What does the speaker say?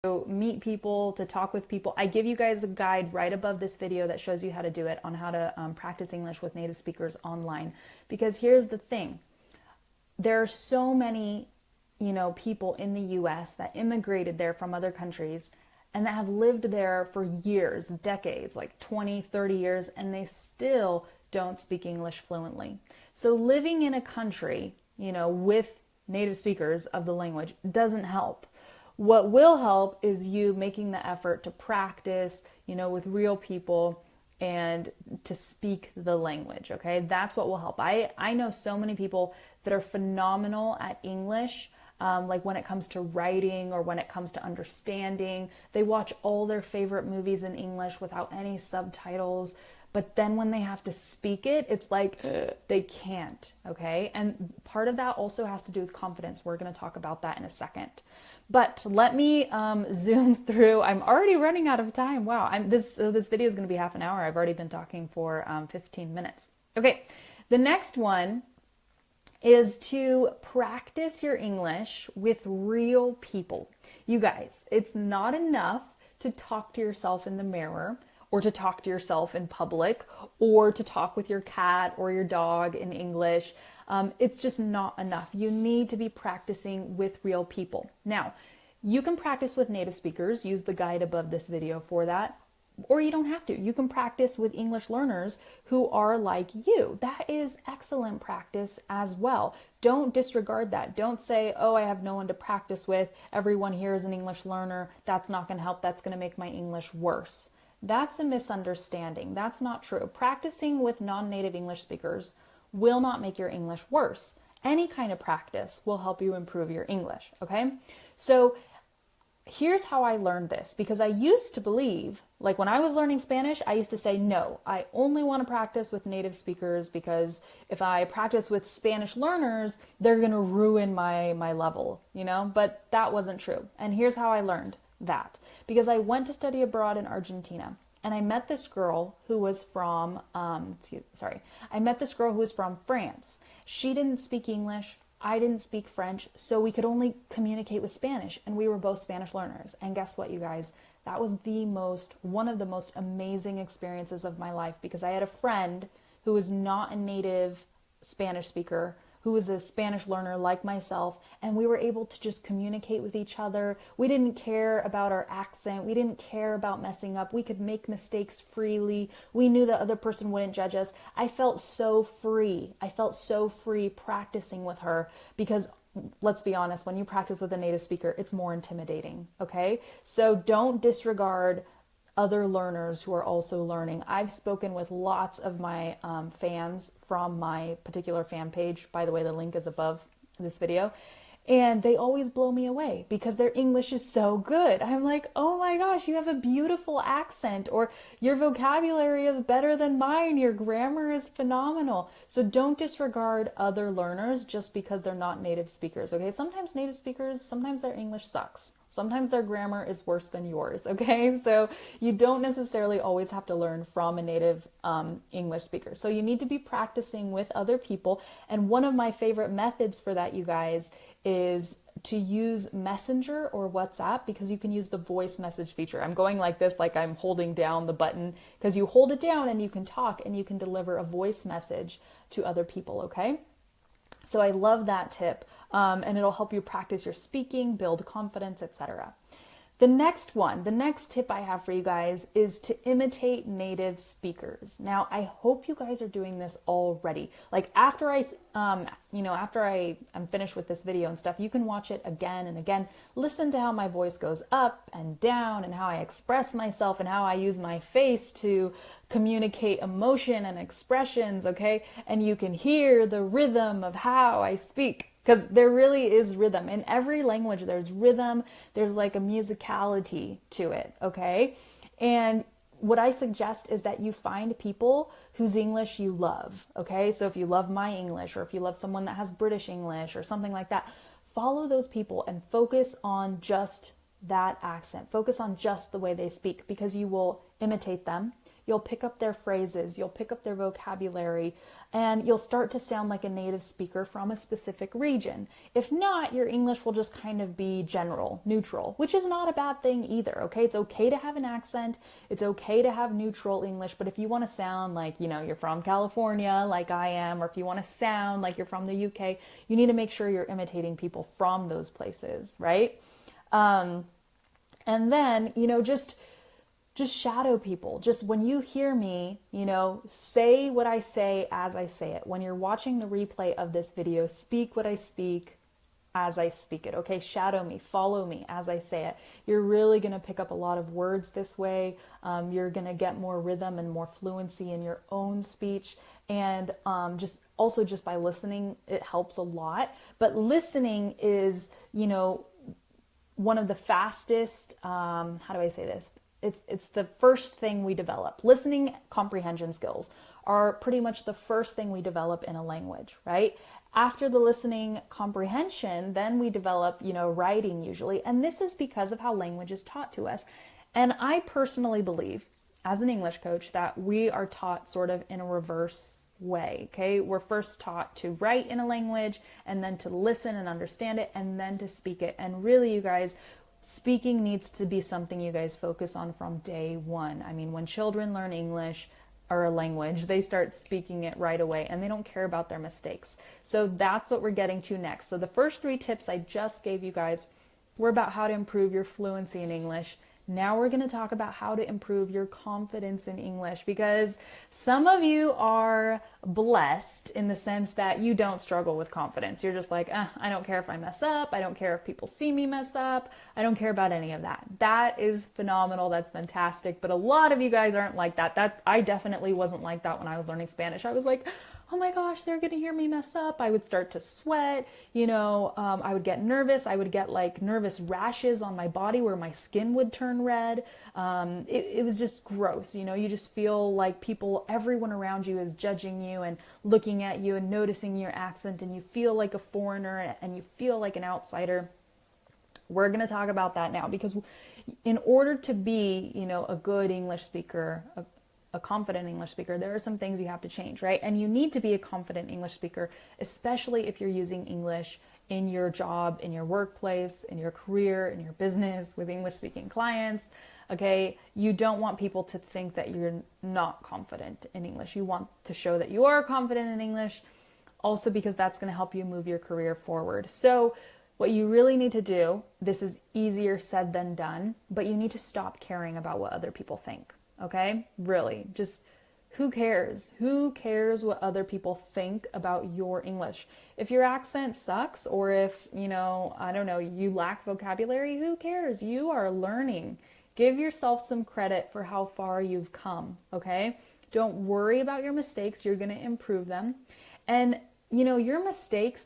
to meet people, to talk with people. I give you guys a guide right above this video that shows you how to do it, on how to practice English with native speakers online. Because here's the thing. There are so many, people in the US that immigrated there from other countries and that have lived there for years, decades, like 20, 30 years, and they still don't speak English fluently. So living in a country, with native speakers of the language doesn't help. What will help is you making the effort to practice, with real people and to speak the language, okay? That's what will help. I know so many people that are phenomenal at English, like when it comes to writing or when it comes to understanding. They watch all their favorite movies in English without any subtitles. But then when they have to speak it, it's like they can't, okay? And part of that also has to do with confidence. We're going to talk about that in a second. But let me zoom through. I'm already running out of time. Wow, this video is going to be half an hour. I've already been talking for 15 minutes. Okay, the next one is to practice your English with real people. You guys, it's not enough to talk to yourself in the mirror, or to talk to yourself in public, or to talk with your cat or your dog in English. It's just not enough. You need to be practicing with real people. Now, you can practice with native speakers. Use the guide above this video for that. Or you don't have to. You can practice with English learners who are like you. That is excellent practice as well. Don't disregard that. Don't say, oh, I have no one to practice with. Everyone here is an English learner. That's not going to help. That's going to make my English worse. That's a misunderstanding. That's not true. Practicing with non-native English speakers will not make your English worse. Any kind of practice will help you improve your English, okay? So here's how I learned this, because I used to believe, like when I was learning Spanish, I used to say, no, I only want to practice with native speakers because if I practice with Spanish learners, they're going to ruin my level, But that wasn't true. And here's how I learned that. Because I went to study abroad in Argentina, and I met this girl who was from, I met this girl who was from France. She didn't speak English. I didn't speak French, so we could only communicate with Spanish, and we were both Spanish learners. And guess what, you guys? That was one of the most amazing experiences of my life, because I had a friend who was not a native Spanish speaker, who was a Spanish learner like myself, and we were able to just communicate with each other. We didn't care about our accent. We didn't care about messing up. We could make mistakes freely. We knew the other person wouldn't judge us. I felt so free. I felt so free practicing with her, because let's be honest, when you practice with a native speaker, it's more intimidating, okay? So don't disregard other learners who are also learning. I've spoken with lots of my fans from my particular fan page. By the way, the link is above this video. And they always blow me away because their English is so good. I'm like, oh my gosh, you have a beautiful accent, or your vocabulary is better than mine. Your grammar is phenomenal. So don't disregard other learners just because they're not native speakers, okay? Sometimes native speakers, sometimes their English sucks. Sometimes their grammar is worse than yours, okay? So you don't necessarily always have to learn from a native English speaker. So you need to be practicing with other people. And one of my favorite methods for that, you guys, is to use Messenger or WhatsApp, because you can use the voice message feature. I'm going like this, like I'm holding down the button, because you hold it down and you can talk and you can deliver a voice message to other people, okay? So I love that tip, and it'll help you practice your speaking, build confidence, etc. The next tip I have for you guys is to imitate native speakers. Now, I hope you guys are doing this already. Like after I'm finished with this video and stuff, you can watch it again and again. Listen to how my voice goes up and down, and how I express myself, and how I use my face to communicate emotion and expressions, okay? And you can hear the rhythm of how I speak. Because there really is rhythm. In every language, there's rhythm. There's like a musicality to it, okay? And what I suggest is that you find people whose English you love, okay? So if you love my English, or if you love someone that has British English or something like that, follow those people and focus on just that accent. Focus on just the way they speak, because you will imitate them. you'll pick up their phrases, you'll pick up their vocabulary, and you'll start to sound like a native speaker from a specific region. If not, your English will just kind of be general, neutral, which is not a bad thing either, okay? It's okay to have an accent, it's okay to have neutral English, but if you want to sound like, you're from California, like I am, or if you want to sound like you're from the UK, you need to make sure you're imitating people from those places, right? And then, just shadow people. Just when you hear me, say what I say as I say it. When you're watching the replay of this video, speak what I speak as I speak it, okay? Shadow me, follow me as I say it. You're really going to pick up a lot of words this way. You're going to get more rhythm and more fluency in your own speech. And just by listening, it helps a lot. But listening is, one of the fastest, how do I say this? It's the first thing we develop. Listening comprehension skills are pretty much the first thing we develop in a language, right? After the listening comprehension, then we develop, writing usually. And this is because of how language is taught to us. And I personally believe, as an English coach, that we are taught sort of in a reverse way, okay? We're first taught to write in a language and then to listen and understand it and then to speak it. And really, you guys, speaking needs to be something you guys focus on from day one. I mean, when children learn English or a language, they start speaking it right away and they don't care about their mistakes. So that's what we're getting to next. So the first 3 tips I just gave you guys were about how to improve your fluency in English. Now we're going to talk about how to improve your confidence in English, because some of you are blessed in the sense that you don't struggle with confidence. You're just like, I don't care if I mess up. I don't care if people see me mess up. I don't care about any of that. That is phenomenal. That's fantastic. But a lot of you guys aren't like that. I definitely wasn't like that when I was learning Spanish. I was like, oh my gosh, they're going to hear me mess up. I would start to sweat, I would get nervous. I would get like nervous rashes on my body where my skin would turn red. It was just gross. You just feel like everyone around you is judging you and looking at you and noticing your accent, and you feel like a foreigner and you feel like an outsider. We're going to talk about that now, because in order to be, a good English speaker, a confident English speaker, there are some things you have to change, right? And you need to be a confident English speaker, especially if you're using English in your job, in your workplace, in your career, in your business, with English speaking clients, okay? You don't want people to think that you're not confident in English. You want to show that you are confident in English, also because that's going to help you move your career forward. So what you really need to do, this is easier said than done, but you need to stop caring about what other people think. Okay? Really, just who cares? Who cares what other people think about your English? If your accent sucks, or if, I don't know, you lack vocabulary, who cares? You are learning. Give yourself some credit for how far you've come, okay? Don't worry about your mistakes. You're going to improve them. And, your mistakes,